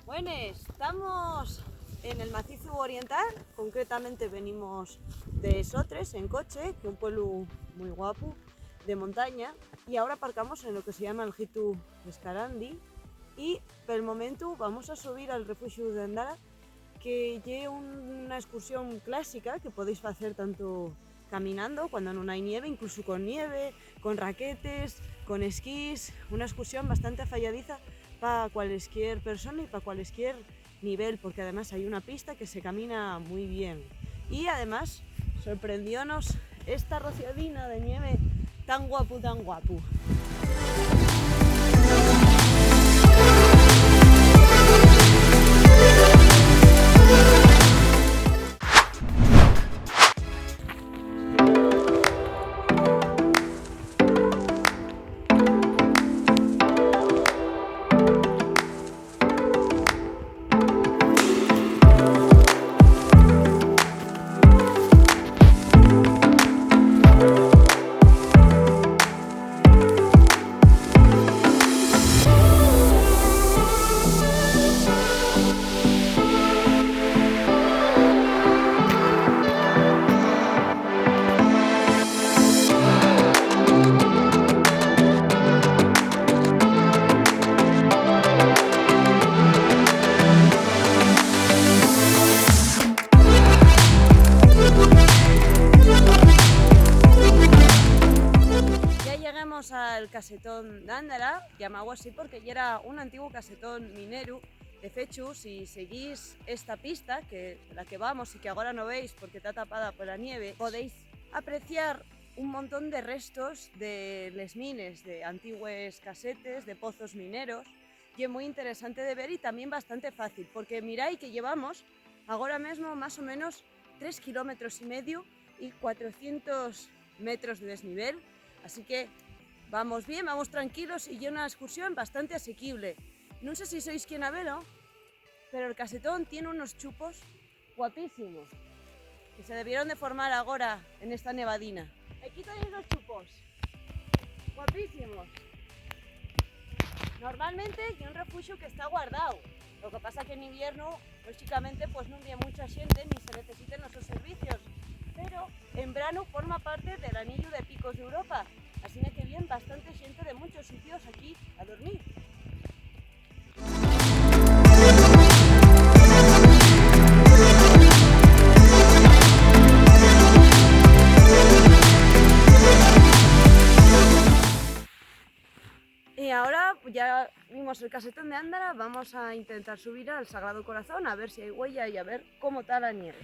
Buenas, estamos en el Macizo Oriental, concretamente venimos de Sotres en coche, que es un pueblo muy guapo de montaña, y ahora aparcamos en lo que se llama el Jitu Escarandi y por el momento vamos a subir al refugio de Andara, que es una excursión clásica que podéis hacer tanto caminando cuando no hay nieve, incluso con nieve, con raquetes, con esquís, una excursión bastante falladiza para cualquier persona y para cualquier nivel, porque además hay una pista que se camina muy bien. Y además sorprendiónos esta rociadina de nieve tan guapo, tan guapo. Al casetón de Andara, llamado así porque ya era un antiguo casetón minero. De hecho, si seguís esta pista, que la que vamos y que ahora no veis porque está tapada por la nieve, podéis apreciar un montón de restos de les mines, de antiguos casetes, de pozos mineros, y es muy interesante de ver y también bastante fácil, porque miráis que llevamos ahora mismo más o menos 3,5 kilómetros y 400 metros de desnivel, así que vamos bien, vamos tranquilos y es una excursión bastante asequible. No sé si sois quien a verlo, pero el casetón tiene unos chupos guapísimos que se debieron de formar ahora en esta nevadina. Aquí tenéis los chupos, guapísimos. Normalmente es un refugio que está guardado, lo que pasa que en invierno, lógicamente, pues no hay mucha gente ni se necesitan nuestros servicios, pero en verano forma parte del anillo de picos de Europa. Así que vienen bastante gente de muchos sitios aquí a dormir. Y ahora ya vimos el casetón de Andara, vamos a intentar subir al Sagrado Corazón a ver si hay huella y a ver cómo está la nieve.